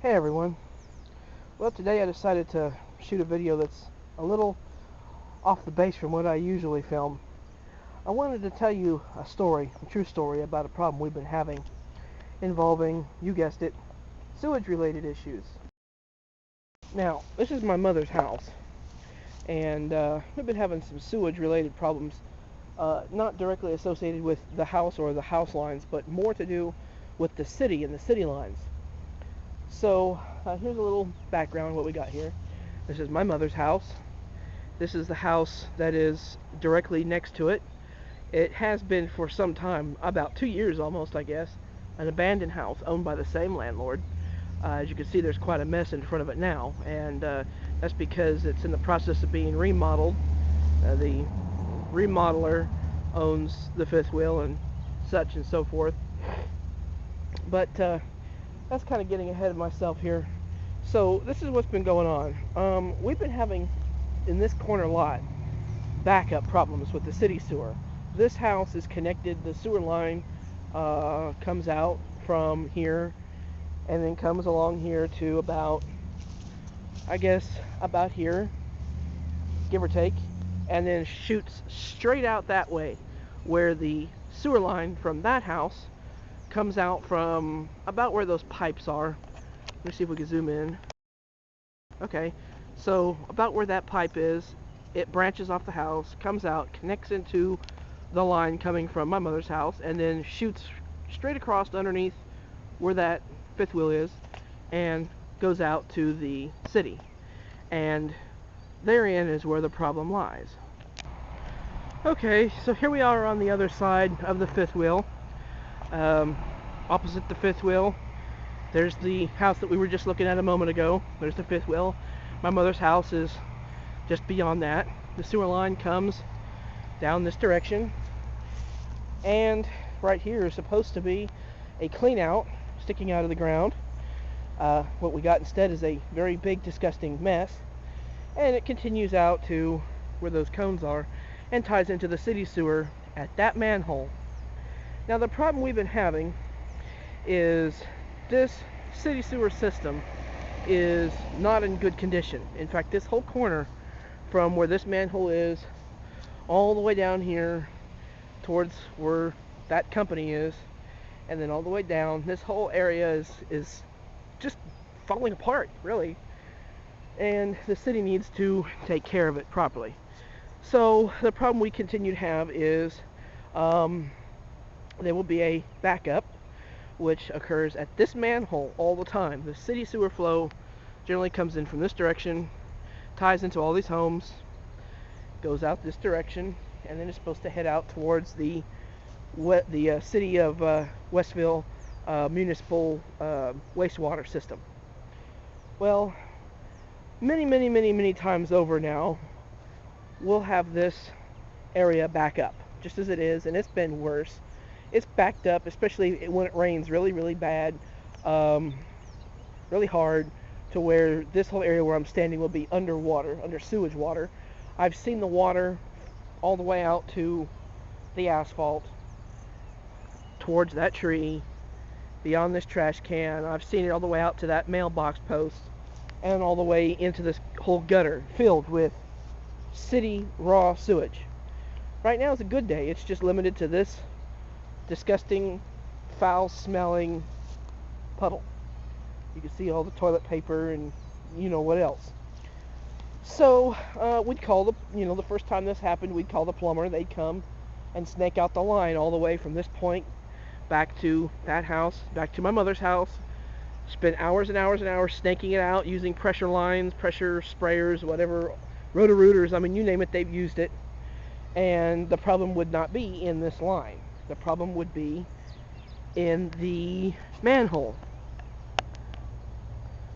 Hey everyone. Well, today I decided to shoot a video that's a little off the base from what I usually film. I wanted to tell you a story, a true story about a problem we've been having involving, you guessed it, sewage related issues. Now, this is my mother's house, and we've been having some sewage related problems, not directly associated with the house or the house lines, but more to do with the city and the city lines. So here's a little background on what we got here. This is my mother's house. This is the house that is directly next to it. It has been for some time, about 2 years almost, I guess, an abandoned house owned by the same landlord. As you can see, there's quite a mess in front of it now, and that's because it's in the process of being remodeled. The remodeler owns the fifth wheel and such and so forth. But that's kind of getting ahead of myself here. So this is what's been going on. We've been having, in this corner lot, backup problems with the city sewer. This house is connected, the sewer line comes out from here and then comes along here to about, I guess, about here, give or take, and then shoots straight out that way, where the sewer line from that house comes out from about where those pipes are. Let me see if we can zoom in. Okay, so about where that pipe is, it branches off the house, comes out, connects into the line coming from my mother's house, and then shoots straight across underneath where that fifth wheel is and goes out to the city. And therein is where the problem lies. Okay, so here we are on the other side of the fifth wheel. Opposite the fifth wheel, there's the house that we were just looking at a moment ago. There's the fifth wheel. My mother's house is just beyond that. The sewer line comes down this direction, and right here is supposed to be a clean out sticking out of the ground. What we got instead is a very big, disgusting mess, and it continues out to where those cones are and ties into the city sewer at that manhole. Now, the problem we've been having is this city sewer system is not in good condition. In fact, this whole corner from where this manhole is all the way down here towards where that company is, and then all the way down, this whole area is just falling apart, really, and the city needs to take care of it properly. So the problem we continue to have is there will be a backup which occurs at this manhole all the time. The city sewer flow generally comes in from this direction, ties into all these homes, goes out this direction, and then it's supposed to head out towards the city of Westville municipal wastewater system. Well, many times over now, we'll have this area back up just as it is, and it's been worse. It's backed up, especially when it rains really bad, really hard, to where this whole area where I'm standing will be underwater, under sewage water. I've seen the water all the way out to the asphalt, towards that tree, beyond this trash can. I've seen it all the way out to that mailbox post, and all the way into this whole gutter filled with city raw sewage. Right now is a good day. It's just limited to this disgusting, foul-smelling puddle. You can see all the toilet paper and you know what else. So we'd call the first time this happened, we'd call the plumber. They'd come and snake out the line all the way from this point back to that house, back to my mother's house. Spent hours and hours snaking it out using pressure lines, pressure sprayers, whatever, roto-rooters. I mean, you name it, they've used it. And the problem would not be in this line. The problem would be in the manhole.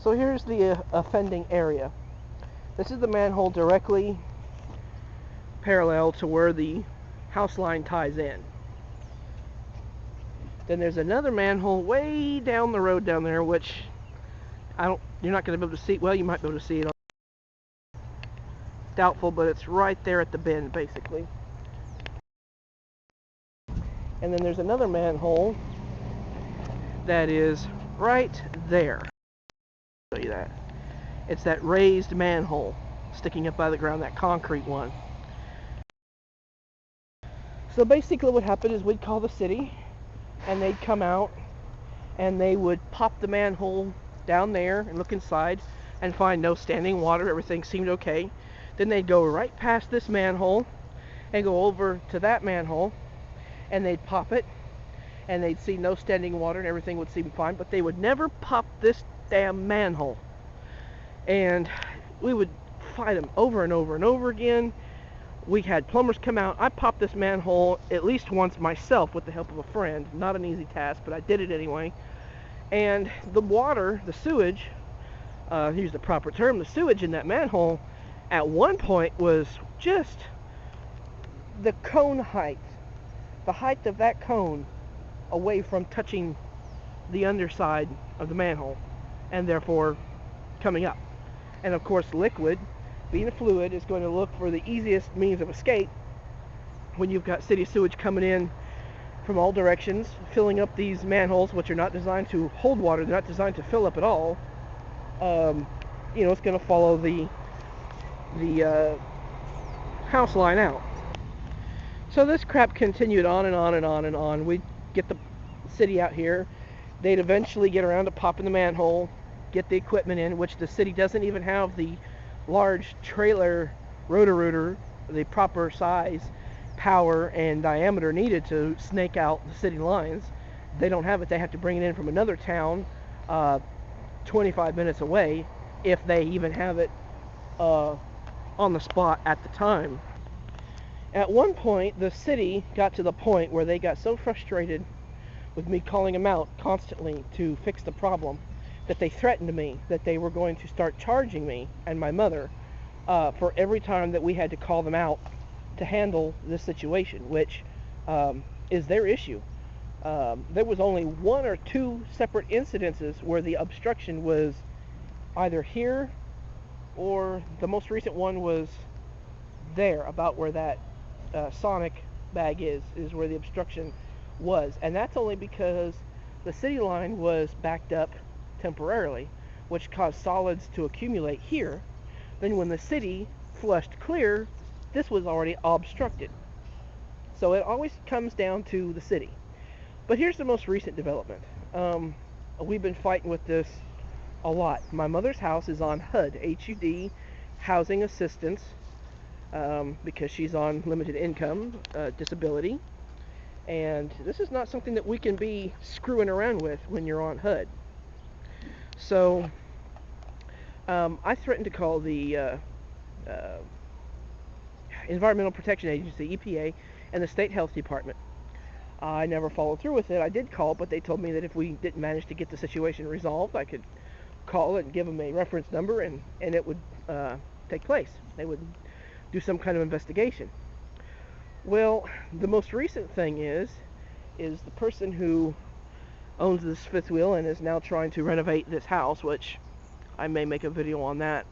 So here's the offending area. This is the manhole directly parallel to where the house line ties in. Then there's another manhole way down the road down there, which you're not going to be able to see. Well, you might be able to see it. Doubtful, but it's right there at the bend, basically. And then there's another manhole that is right there. show you that. It's that raised manhole sticking up out of the ground, that concrete one. So basically what happened is we'd call the city and they'd come out and they would pop the manhole down there and look inside and find no standing water. Everything seemed okay. Then they'd go right past this manhole and go over to that manhole and they'd pop it and they'd see no standing water and everything would seem fine, but they would never pop this damn manhole. And we would fight them over and over and over again. We had plumbers come out. I popped this manhole at least once myself with the help of a friend. Not an easy task, but I did it anyway. And the water, the sewage, here's the proper term, the sewage in that manhole at one point was just the cone height, the height of that cone away from touching the underside of the manhole, and therefore coming up. And of course liquid, being a fluid, is going to look for the easiest means of escape when you've got city sewage coming in from all directions, filling up these manholes, which are not designed to hold water. They're not designed to fill up at all. It's going to follow the house line out. So this crap continued on and on and on and on. We'd get the city out here. They'd eventually get around to popping the manhole, get the equipment in, which the city doesn't even have the large trailer rotor-rooter, the proper size, power, and diameter needed to snake out the city lines. They don't have it. They have to bring it in from another town 25 minutes away, if they even have it on the spot at the time. At one point, the city got to the point where they got so frustrated with me calling them out constantly to fix the problem that they threatened me that they were going to start charging me and my mother for every time that we had to call them out to handle this situation, which is their issue. There was only one or two separate incidences where the obstruction was either here, or the most recent one was there, about where that Sonic bag is where the obstruction was. And that's only because the city line was backed up temporarily, which caused solids to accumulate here. Then when the city flushed clear, this was already obstructed. So it always comes down to the city. But here's the most recent development. We've been fighting with this a lot. My mother's house is on HUD, H-U-D, Housing Assistance, because she's on limited income, disability. And this is not something that we can be screwing around with when you're on HUD. So I threatened to call the Environmental Protection Agency, EPA, and the State Health Department. I never followed through with it. I did call, but they told me that if we didn't manage to get the situation resolved, I could call and give them a reference number, and it would take place. They would do some kind of investigation. Well, the most recent thing is the person who owns this fifth wheel and is now trying to renovate this house, which I may make a video on that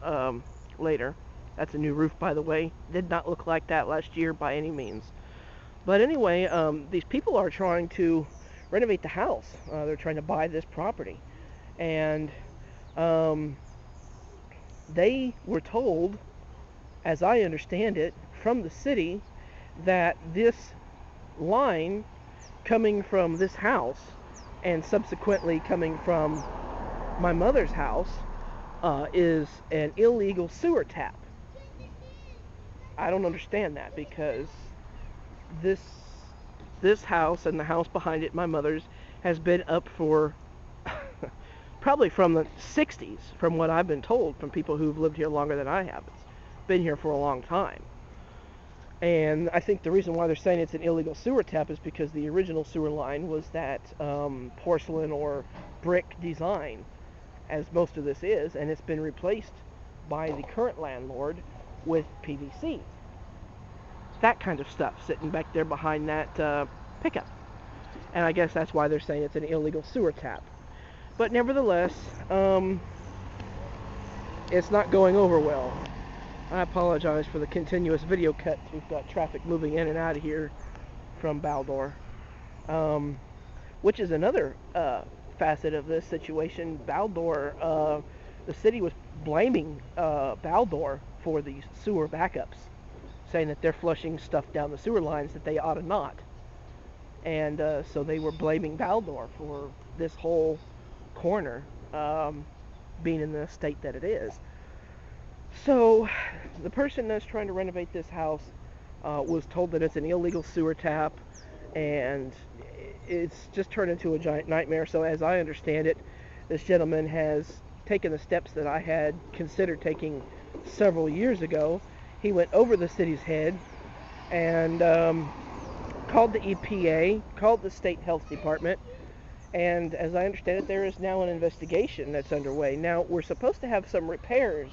later. That's a new roof, by the way. Did not look like that last year by any means. But anyway, these people are trying to renovate the house. They're trying to buy this property. And they were told, as I understand it, from the city, that this line coming from this house and subsequently coming from my mother's house is an illegal sewer tap. I don't understand that, because this house and the house behind it, my mother's, has been up for probably from the 60s, from what I've been told from people who've lived here longer than I have. It's been here for a long time. And I think the reason why they're saying it's an illegal sewer tap is because the original sewer line was that porcelain or brick design, as most of this is, and it's been replaced by the current landlord with PVC. That kind of stuff sitting back there behind that pickup. And I guess that's why they're saying it's an illegal sewer tap. But nevertheless, it's not going over well. I apologize for the continuous video cuts. We've got traffic moving in and out of here from Baldor, which is another facet of this situation. Baldor, the city was blaming Baldor for these sewer backups, saying that they're flushing stuff down the sewer lines that they ought to not. And so they were blaming Baldor for this whole corner being in the state that it is. So the person that's trying to renovate this house was told that it's an illegal sewer tap, and it's just turned into a giant nightmare. So as I understand it, this gentleman has taken the steps that I had considered taking several years ago. He went over the city's head and called the EPA, called the state health department, and as I understand it, there is now an investigation that's underway. Now, we're supposed to have some repairs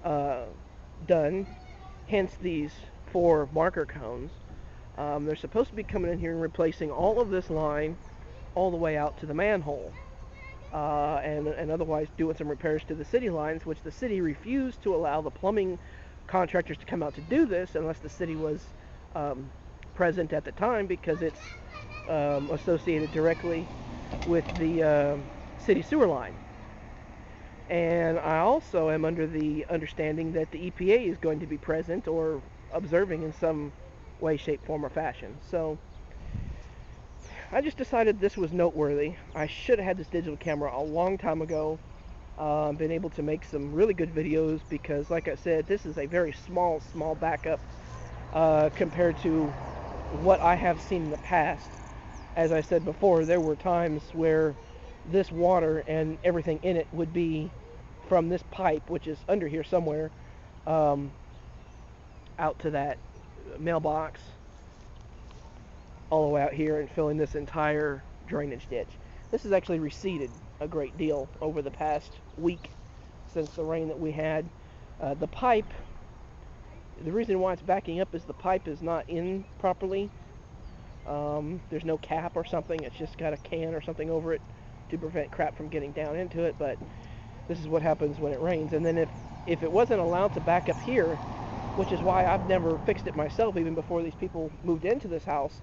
done, hence these 4 marker cones. They're supposed to be coming in here and replacing all of this line all the way out to the manhole, and otherwise doing some repairs to the city lines, which the city refused to allow the plumbing contractors to come out to do this unless the city was present at the time, because it's associated directly with the city sewer line. And I also am under the understanding that the EPA is going to be present or observing in some way, shape, form, or fashion. So I just decided this was noteworthy. I should have had this digital camera a long time ago. Been able to make some really good videos because, like I said, this is a very small backup compared to what I have seen in the past. As I said before, there were times where this water and everything in it would be from this pipe, which is under here somewhere, out to that mailbox, all the way out here and filling this entire drainage ditch. This has actually receded a great deal over the past week since the rain that we had. The pipe, the reason why it's backing up is the pipe is not in properly. There's no cap or something. It's just got a can or something over it to prevent crap from getting down into it. But this is what happens when it rains. And then if it wasn't allowed to back up here, which is why I've never fixed it myself even before these people moved into this house,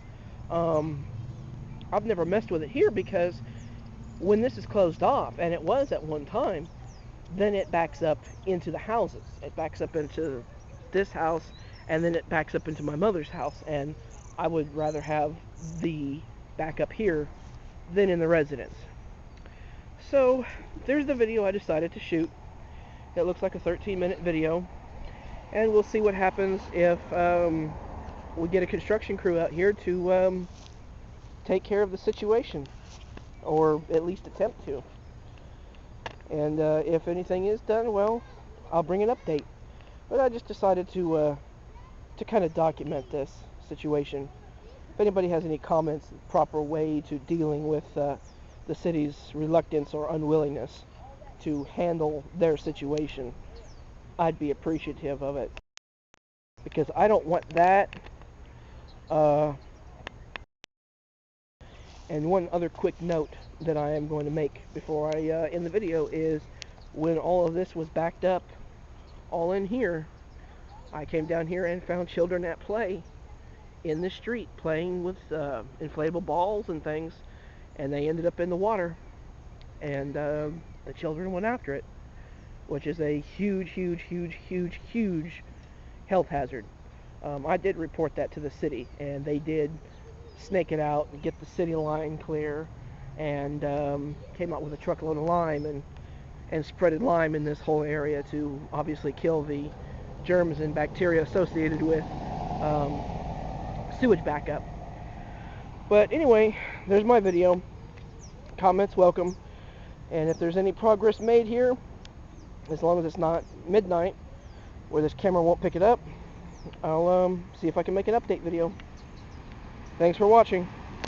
I've never messed with it here, because when this is closed off, and it was at one time, then it backs up into the houses. It backs up into this house, and then it backs up into my mother's house, and I would rather have the backup here than in the residence. So there's the video I decided to shoot. It looks like a 13-minute video, and we'll see what happens if we get a construction crew out here to take care of the situation, or at least attempt to. And if anything is done, well, I'll bring an update. But I just decided to kind of document this situation. If anybody has any comments, proper way to dealing with the city's reluctance or unwillingness to handle their situation, I'd be appreciative of it. Because I don't want that. And one other quick note that I am going to make before I end the video is, when all of this was backed up all in here, I came down here and found children at play in the street playing with inflatable balls and things, and they ended up in the water, and the children went after it, which is a huge health hazard. I did report that to the city, and they did snake it out and get the city line clear, and came out with a truckload of lime and spreaded lime in this whole area to obviously kill the germs and bacteria associated with sewage backup. But anyway, there's my video. Comments welcome, and if there's any progress made here, as long as it's not midnight where this camera won't pick it up, I'll see if I can make an update video. Thanks for watching.